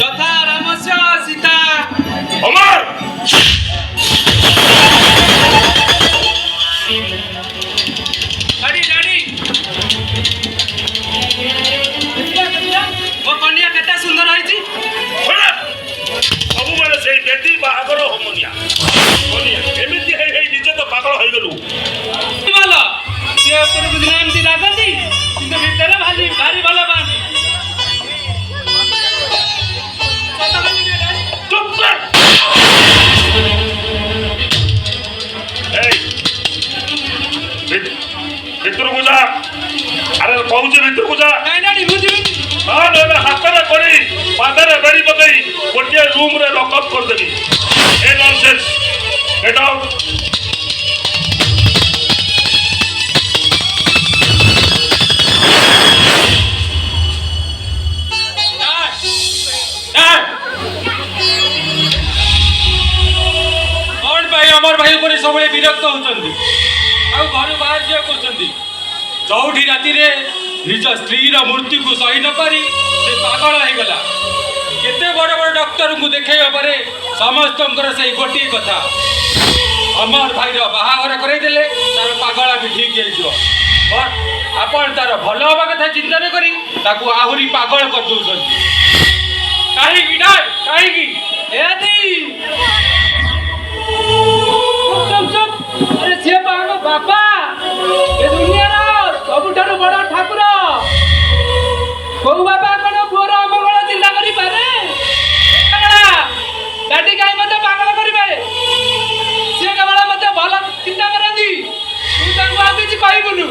যথা রামস্য সীতা অমর daddy daddy ও কন্যা কেতে সুন্দর হইছি ସବୁବେଳେ ସେଇ ବେଦି ବାହାଘର ହୋମନିଆ ଏମିତି ହେଇ ହେଇ ନିଜେ ତ ପାଗଳ ହେଇଗଲୁ। ଭଲ ସେ ଉପରକୁ ଦିନ ଏମିତି ରାଗନ୍ତି କିନ୍ତୁ ଭିତରେ ଭାରି ଭାରି ଭଲ ପାଆନ୍ତି। ଭିତରକୁ ଯା ଆରେ କହୁଛି ଭିତରକୁ ଯା ହାତରେ କରି ପାଦରେ ବେড়ি ପକେଇ ଗୋଟିଏ ରୁମରେ ଲକଅପ୍ କରିଦେବି। ଏ ନନସେନ୍ସ ଗେଟ୍ ଆଉଟ୍। କଣ ପାଇଁ ଅମର ଭାଇ ଉପରେ ସବୁବେଳେ ବିରକ୍ତ ହଉଛନ୍ତି ଆଉ ଘରୁ ବାହାର ଯିବା କରୁଛନ୍ତି? ଚଉଠି ରାତିରେ ନିଜ ସ୍ତ୍ରୀର ମୃତ୍ୟୁକୁ ସହି ନ ପାରି ସେ ପାଗଳ ହେଇଗଲା। କେତେ ବଡ଼ ବଡ଼ ଡକ୍ଟରଙ୍କୁ ଦେଖେଇବା ପରେ ସମସ୍ତଙ୍କର ସେଇ ଗୋଟିଏ କଥା, ଅମର ଭାଇର ବାହାଘର କରାଇଦେଲେ ତାର ପାଗଳ ବି ଠିକ୍ ହେଇଯିବ। ଆପଣ ତାର ଭଲ ହେବା କଥା ଚିନ୍ତା ନ କରି ତାକୁ ଆହୁରି ପାଗଳ କରିଦେଉଛନ୍ତି। କାହିଁକି ନା କାହିଁକି ଆରେ ସେ ଆମ ବାପା ଏ ଦୁନିଆର ସବୁଠାରୁ ବଡ଼ ଠାକୁର। କୋଉ ବାପା କଣ ପୁଅର ଅମଙ୍ଗଳ ଚିନ୍ତା କରିପାରେ? ଡାଡି କାହିଁ ମତେ ପାଗଳ କରିବେ? ସିଏ କେବଳ ମତେ ଭଲ ଚିନ୍ତା କରନ୍ତି। ତୁ ତାଙ୍କୁ ଆଉ କିଛି କହିବୁନୁ।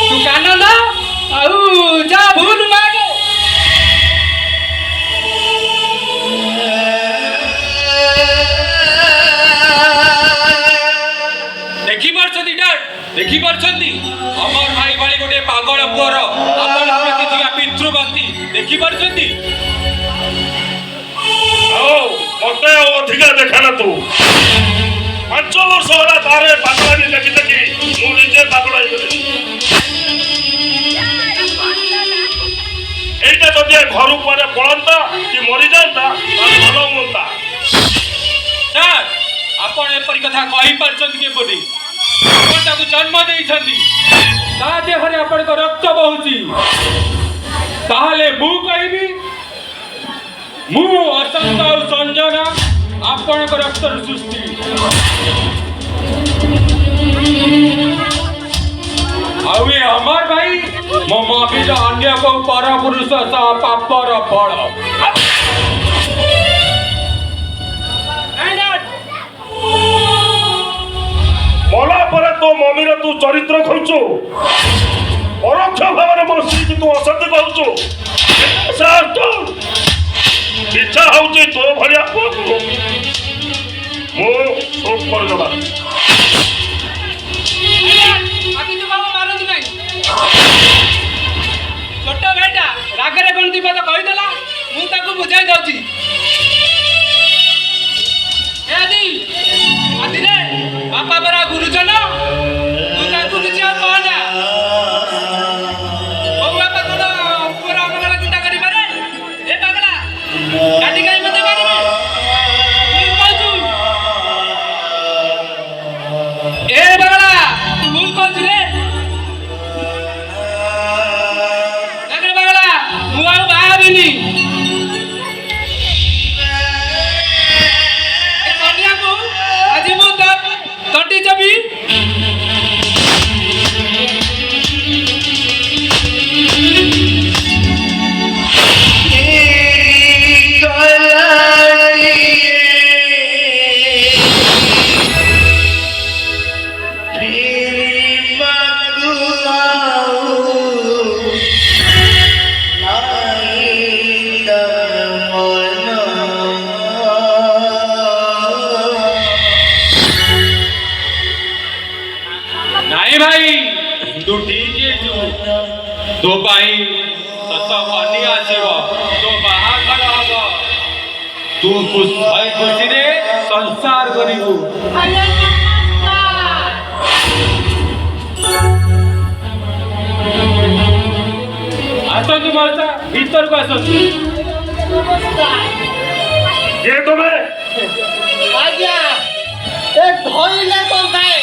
ତୁ କାନ ନା ଆଉ ଯା ଭୁଲ ମାଗେ। ଦେଖିପାରୁଛନ୍ତି ଡାଡ, ଦେଖିପାରୁଛନ୍ତି ଅମର ଭାଇ ଭଳି ଗୋଟେ ପାଗଳ ପୁଅର ଆପଣ ପ୍ରତି ଥିବା ପିତୃଭକ୍ତି ଦେଖିପାରୁଛନ୍ତି? ମତେ ଅଧିକା ଦେଖାନା ତୁ। 5 ବର୍ଷ ହେଲା ତାର ପାଗଳାମି ଦେଖି ଦେଖି ମୁଁ ନିଜେ ପାଗଳ ହେଇଗଲି। এইটা যদি ঘর উপরে পড়ন্তা কি মরিযান্তা তাহলে ভালো ହୁଅନ୍ତା। স্যার ଆପଣ ଏପରି କଥା କହିପାରୁଛନ୍ତି କିପରି? ଆପଣ ତାକୁ ଜନ୍ମ ଦେଇଛନ୍ତି, ତା ଦେହରେ ଆପଣଙ୍କ ରକ୍ତ ବହୁଛି। ତାହେଲେ ମୁଁ କହିବି ମୁଁ ଅସନ୍ତ ଆଉ ସଞ୍ଜନା ଆପଣଙ୍କ ରକ୍ତର ସୃଷ୍ଟି। ଆଉ ଏ ଅମର ଭାଇ ମୋ ମମିର ଅନ୍ୟ କୋଉ ପରପୁରୁଷ ସହ ପାପର ଫଳ। মলা পরে তো মমির তু চরিত্র খুঁজু, পরোক্ষ ভাবে মো স্ত্রী তু অসত্য কହୁଛୁ। ইচ্ছা হଉଛି ତୋ ଭଳିଆ ପୁଅକୁ ମୁଁ ଶୁଟ୍ କରିଦେବା। ଛୋଟ ଭାଇଟା ରାଗରେ ଗଣତି ମତେ କହିଦେଲା, ମୁଁ ତାକୁ ବୁଝାଇ ଦଉଛି। ଆଦିରେ ବାପା ପରା ଗୁରୁଜନ, ତୁ ତାଙ୍କୁ କିଛି ଆଉ କହନା। କୋଉ ବାପା କଣ ପୁଅର ଅମଙ୍ଗଳ ଚିନ୍ତା କରିପାରେ? ଏ ପାଗଳା ଡାଡି କାହିଁ ମତେ ମାରିବେ? ତୋ ପାଇଁ ସତ ପାନି ଆସିବ, ତୋ ବାହାଘର ହବ, ତୁ ଖୁସିରେ ସଂସାର କରିବୁ। ଆସନ୍ତୁ ମଉସା, ଭିତରକୁ ଆସନ୍ତୁ। କିଏ ତମେ? ଆଜ୍ଞା ଏ ଧଇଲେ କନ୍ଧାଏ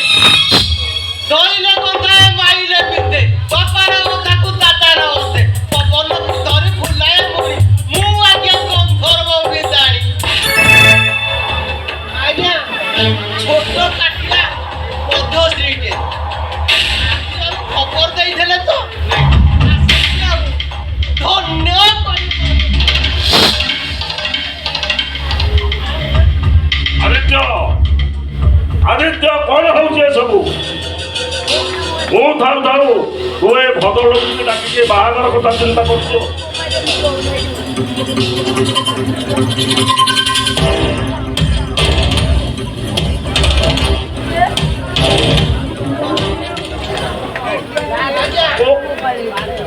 ମାଇଲେ ପିତେ ବାପାର ତାକୁ ଦାଦାର ହସ୍ତେ ପବନ ଧରି ଫୁଲାଏ ମୁଳି ମୁଁ ଆଜ୍ଞା ଗନ୍ଧର୍ବ ବିଦାଣି। ଆଜ୍ଞା ଛୋଟ କାଟିଲା ମଧ୍ୟଶ୍ରୀଟେ ଖବର ଦେଇଥିଲେ ତ ଆସିଛି ଆଉ ଧନ୍ୟ ଆଦିତ୍ୟ କଣ ହଉଛି ଏସବୁ? ମୁଁ ଥାଉ ଥାଉ ତୁ ଏ ଭଦ୍ରଲୋକକୁ ଡାକିକି ବାହାଘର କଥା ଚିନ୍ତା କରୁଛୁ।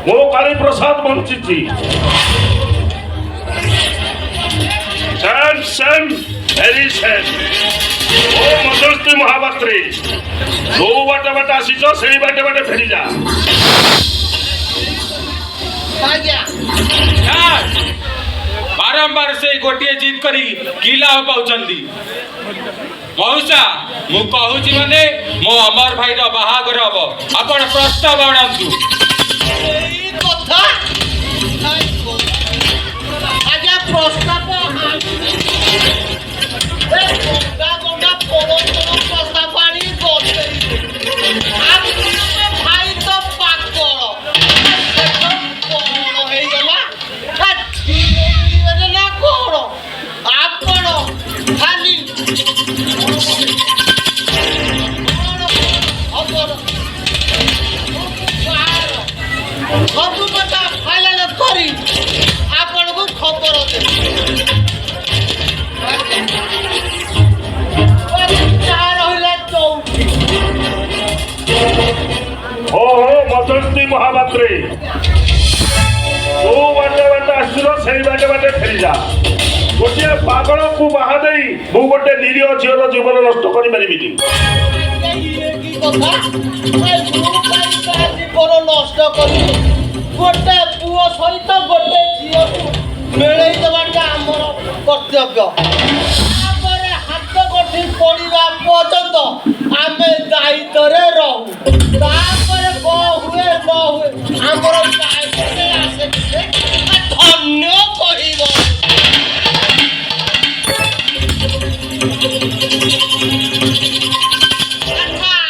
ମୋ କାଳୀପ୍ରସାଦ ବଞ୍ଚିଛି। Very same. ଓ ମଧ୍ୟସ୍ଥି ମହାପାତ୍ରୀ, ଯୋଉ ବାଟେ ବାଟେ ଆସିଛ ସେଇ ବାଟେ ବାଟେ ଫେରିଯା। ବାରମ୍ବାର ସେଇ ଗୋଟିଏ ଜିଦ୍ କରି କି ଲାଭ ପାଉଛନ୍ତି? ମଉସା, ମୁଁ କହୁଛି ମାନେ ମୋ ଅମର ଭାଇର ବାହାଘର ହବ, ଆପଣ ପ୍ରସ୍ତାବ ଆଣନ୍ତୁ। ଏଇ କଥା ଆଜ୍ଞା ପ୍ରସ୍ତାବ ପ୍ରସ୍ତାବ ଆଣି ଭାଇ ତ ପାଗଳ ହେଇଗଲା ନା କଣ? ଆପଣ ଖାଲି ସବୁ କଥା ଫାଇନାଲ କରି ଆପଣଙ୍କୁ ଖବର ଦେବି। ରହିଲା ଚୌକି। ଓହୋ ମଧ୍ୟସ୍ଥି ମହାପାତ୍ରୀ, ଯୋଉ ବାଟେ ବାଟେ ଆସିଛ ସେଇ ବାଟେ ବାଟେ ଫେରିଯା। ଗୋଟିଏ ପାଗଳକୁ ବାହା ଦେଇ ମୁଁ ଗୋଟେ ନିରୀହ ଝିଅର ଜୀବନ ନଷ୍ଟ କରିପାରିବିନି। ଜୀବନ ନଷ୍ଟ କରି ଗୋଟେ ପୁଅ ସହିତ ଗୋଟେ ଝିଅକୁ ମିଳେଇ ଦେବାଟା ଆମର କର୍ତ୍ତବ୍ୟ। ତାପରେ ହାତ ଗଣ୍ଠି ପଡ଼ିବା ପର୍ଯ୍ୟନ୍ତ ଆମେ ଦାୟିତ୍ୱରେ ରହୁ। ତାପରେ କଣ ହୁଏ ନ ହୁଏ ଆମର ଦାୟିତ୍ୱରେ ଆସେ ଧନ୍ୟ କହିବ।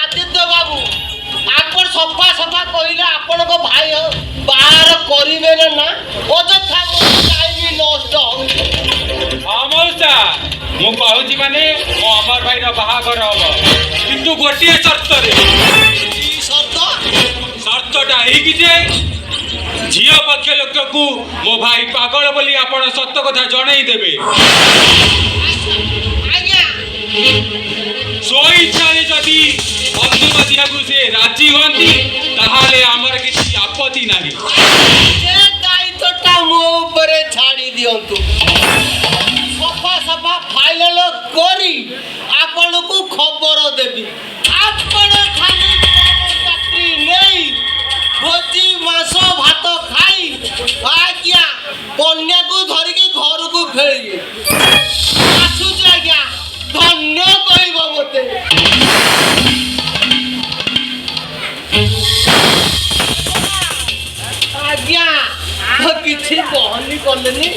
ଆଦିତ୍ୟ ବାବୁ, ଆପଣ ସଫା ସଫା କହିଲେ ଆପଣଙ୍କ ଭାଇ ବାହାର କରିବେ ନା ଅଯଥା ଟାଇମ୍ ନଷ୍ଟ ହଉଛି। ହଁ ମଉସା, ମୁଁ କହୁଛି ମାନେ ମୋ ଅମର ଭାଇର ବାହାଘର ହବ, କିନ୍ତୁ ଗୋଟିଏ ସର୍ତ୍ତରେ। ସର୍ତ୍ତଟା ହେଇକି ଯେ ଝିଅ ପକ୍ଷ ଲୋକକୁ ମୋ ଭାଇ ପାଗଳ ବୋଲି ଆପଣ ସତ କଥା ଜଣେଇ ଦେବେ। ସ୍ୱଇଚ୍ଛାରେ ଯଦି ବନ୍ଧୁକ ଦିଆକୁ ସେ ରାଜି ହୁଅନ୍ତି ତାହେଲେ ଆମର କିଛି ଆପତ୍ତି ନାହିଁ। ସେ ଦାୟିତ୍ୱଟା ମୋ ଉପରେ ଛାଡ଼ି ଦିଅନ୍ତୁ। ସଫା ସଫା ଫାଇନାଲ କରି ଆପଣଙ୍କୁ ଖବର ଦେବି। ଆପଣ ଖାଲି ଚାକରି ନେଇ ଭୋଜି ମାଂସ ଭାତ ଖାଇ ଆଜ୍ଞା କନ୍ୟାକୁ ଧରିକି ଘରକୁ ଫେରିବେ। ଆସୁଛି ଆଜ୍ଞା, ଧନ୍ୟ କହିବ ମୋତେ। ଆଜ୍ଞା କିଛି ବହନି କଲେନି।